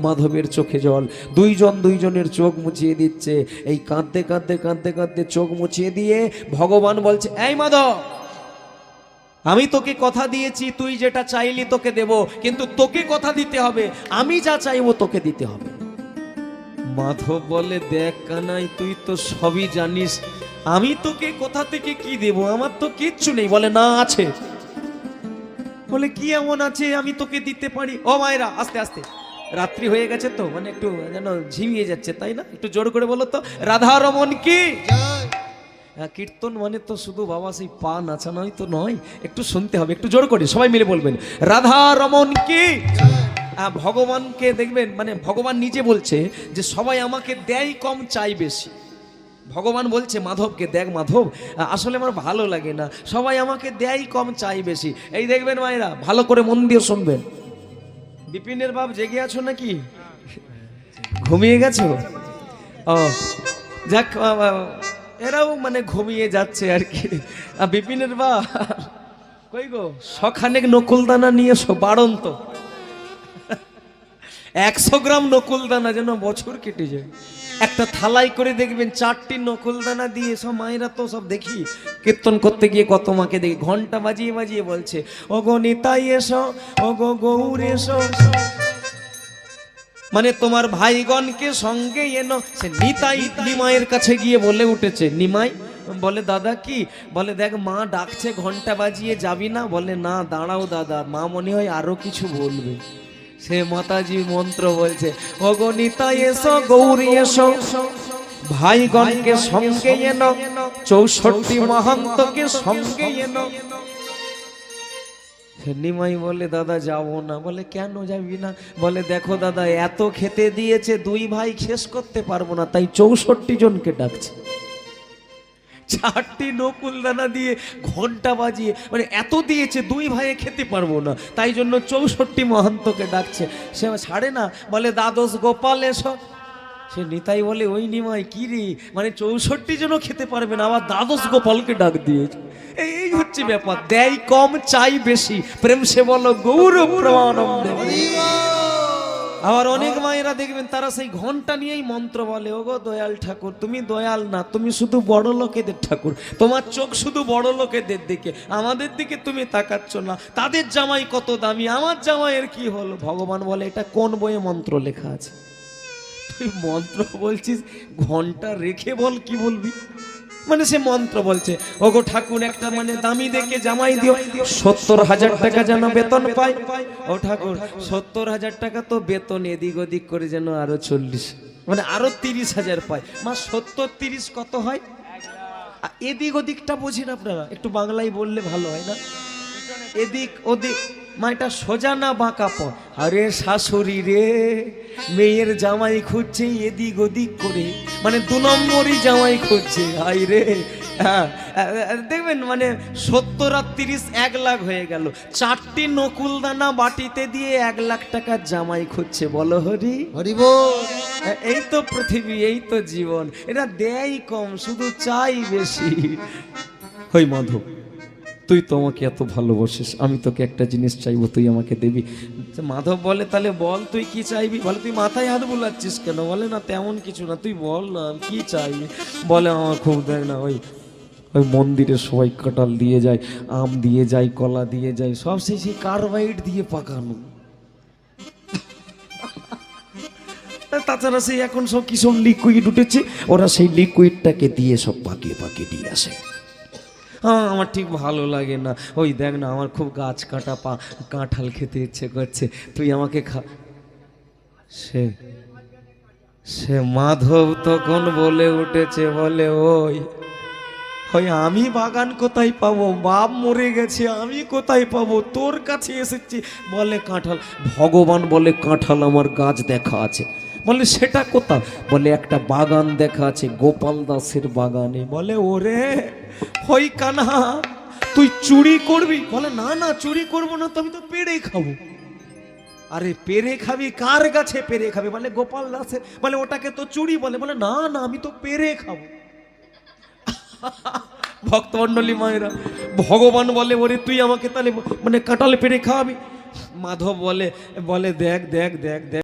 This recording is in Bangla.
মাধবের চোখে জল। দুইজন দুইজনের চোখ মুছিয়ে দিচ্ছে। এই কাঁদতে কাঁদতে কাঁদতে কাঁদতে চোখ মুছিয়ে দিয়ে ভগবান বলছে, এই মাধব, আমি তোকে কথা দিয়েছি তুই যেটা চাইলি তোকে দেব, কিন্তু তোকে কথা দিতে হবে, আমি যা চাইবো তোকে দিতে হবে। মাধব বলে, দেখ কানাই, তুই তো সবই জানিস, আমি তোকে কোথা থেকে কি দেব, আমার তো কিচ্ছু নেই। বলে, না আছে। বলে, কি এমন আছে আমি তোকে দিতে পারি? ও মায়েরা, আস্তে আস্তে, রাত্রি হয়ে গেছে তো, মানে একটু যেন ঝিমিয়ে যাচ্ছে, তাই না? একটু জোর করে বলো তো, রাধা রমন কি। কীর্তন মানে তো শুধু বাবা সেই পা নাচানোই তো নয়, একটু শুনতে হবে, একটু জোর করে সবাই মিলে বলবেন, রাধা রমন কি। ভগবানকে দেখবেন, মানে ভগবান নিজে বলছে যে সবাই আমাকে দেয় কম চাই বেশি। ভগবান বলছে মাধবকে, দেখ মাধব, আসলে আমার ভালো লাগে না, সবাই আমাকে দেয় কম চাই বেশি। এই দেখবেন মায়েরা, ভালো করে মন দিয়ে শুনবেন। বিপিনের বাপ জেগে আছো নাকি? ঘুমিয়ে গেছো? ও যাক, এরাও মানে ঘুমিয়ে যাচ্ছে আর কি। বিপিনের বাপ কই গো, সখানেক নকুলদানা নিয়ে এসো, বাড়ন্ত 100 গ্রাম নকুলদানা, যেন বছর কেটে যায়। একটা থালাই করে দেখবেন 4টি নকুলদানা দিয়ে সব মায়েরা তো সব দেখি কীর্তন করতে গিয়ে কত মাকে দেখি ঘন্টা বাজিয়ে বাজিয়ে বলছে, ও গো নিতাই এসো, ও গো গৌর এসো, মানে তোমার ভাইগণকে সঙ্গে এনো। সে নিতাই নিমাইয়ের কাছে গিয়ে বলে উঠেছে, নিমাই বলে, দাদা কি? বলে, দেখ মা ডাকছে, ঘন্টা বাজিয়ে যাবি না? বলে, না দাঁড়াও দাদা, মা মনে হয় আরো কিছু বলবে। সে মাতাজি মন্ত্র বলছে, ওগো নিতাই এসো, গৌরী এসো, ভাইগণকে সঙ্গে এনো, 64 মহান্তকে সঙ্গে এনো। নিমাই বলে, দাদা যাবো না। বলে, কেন যাবি না? বলে, দেখো দাদা, এত খেতে দিয়েছে, 2 ভাই শেষ করতে পারবো না, তাই 64 জনকে ডাকছে। 4টি নকুলদানা দিয়ে ঘন্টা বাজিয়ে, মানে এত দিয়েছে, 2 ভাইয়ে খেতে পারবো না, তাই জন্য 64 মহান্তকে ডাকছে। সে ছাড়ে না, বলে, দ্বাদশ গোপাল এসো। সে নিতাই বলে, ওই নিমাই কি রে, মানে 64 জনও খেতে পারবে না, আবার দ্বাদশ গোপালকে ডাক দিয়েছে। এই হচ্ছে ব্যাপার, দেয় কম চাই বেশি, প্রেম সে বলো গৌর প্রেমানন্দে। আবার অনেক মায়েরা দেখবেন তারা সেই ঘন্টা নিয়েই মন্ত্র বলে, ওগো দয়াল ঠাকুর, তুমি দয়াল না, তুমি শুধু বড় লোকেদের ঠাকুর, তোমার চোখ শুধু বড় লোকেদের দিকে, আমাদের দিকে তুমি তাকাচ্ছ না, তাদের জামাই কত দামি, আমার জামাইয়ের কি হলো? ভগবান বলে, এটা কোন বইয়ে মন্ত্র লেখা আছে? তুই মন্ত্র বলছিস, ঘন্টা রেখে বল কি বলবি। মানে সে মন্ত্র বলছে, ওগো ঠাকুর, একটা মানে দামি দেখে জামাই দিও, 70,000 টাকা যেন বেতন পাই। ও ঠাকুর, 70,000 টাকা তো বেতন, এদিক ওদিক করে যেন আরো 40, মানে আরো 30,000 পায়। মা 70 30 কত হয়? এদিক ওদিকটা বোঝেন আপনারা, একটু বাংলায় বললে ভালো হয় না? এদিক ওদিক, মা এটা সোজা না বাঁকা পথ। আরে শাশুড়ি রে, মেয়ের জামাই খুঁজছে এদিক ওদিক করে, মানে 2 নম্বরই জামাই খুঁজছে। হাই রে, হ্যাঁ দেখবেন, মানে 70 আর 30 1 লাখ হয়ে গেল। 4টি নকুলদানা বাটিতে দিয়ে 1 লাখ টাকার জামাই খুঁজছে। বলো হরি হরি বল। এই তো পৃথিবী, এই তো জীবন, এটা দেয় কম, শুধু চাই বেশি। হই মাধব, তুই তো আমাকে এত ভালোবাসিস, আমি তোকে একটা জিনিস চাইবো, তুই আমাকে দিবি। মাধব বলে, তাহলে বল তুই কি চাইবি? বলে, তুই মাথায় হাত বুলাচ্ছিস কেন? বলে, না তেমন কিছু না, তুই বল না কি চাইবি। বলে, আমার খুব দেখ না, ওই মন্দিরে সবাই কাঁঠাল দিয়ে যায়, আম দিয়ে যায়, কলা দিয়ে যায়, সব সেই কার্বাইড দিয়ে পাকানো। তাছাড়া সেই এখন সব কি সব লিকুইড উঠেছে, ওরা সেই লিকুইডটাকে দিয়ে সব পাকিয়ে পাকিয়ে দিয়ে আসে। হ্যাঁ, আমার ঠিক ভালো লাগে না। ওই দেখ না, আমার খুব গাছ কাটা কাঁঠাল খেতে ইচ্ছে করছে, তুই আমাকে খা। সে মাধব তখন বলে উঠেছে, বলে, ওই আমি বাগান কোথায় পাবো? বাপ মরে গেছে, আমি কোথায় পাবো? তোর কাছে এসেছি। বলে, কাঁঠাল। ভগবান বলে, কাঁঠাল আমার গাছ দেখা আছে। বলে, সেটা কোথায়? বলে, একটা বাগান দেখা আছে, গোপাল দাসের বাগানে। বলে, ওরে হই কানহা, তুই চুরি করবি? বলে, না না, চুরি করবো না তো, আমি তো পেড়ে খাবো। আরে পেড়ে খাবি? কার গাছে পেড়ে খাবি? বলে, গোপাল দাসের। বলে, ওটাকে তো চুরি বলে। বলে, না না, আমি তো পেড়ে খাবো। ভক্তমণ্ডলী মায়েরা, ভগবান বলে, ওরে তুই আমাকে তাহলে মানে কাঁঠাল পেড়ে খাওয়াবি? মাধব বলে, দেখ দেখ দেখ দেখ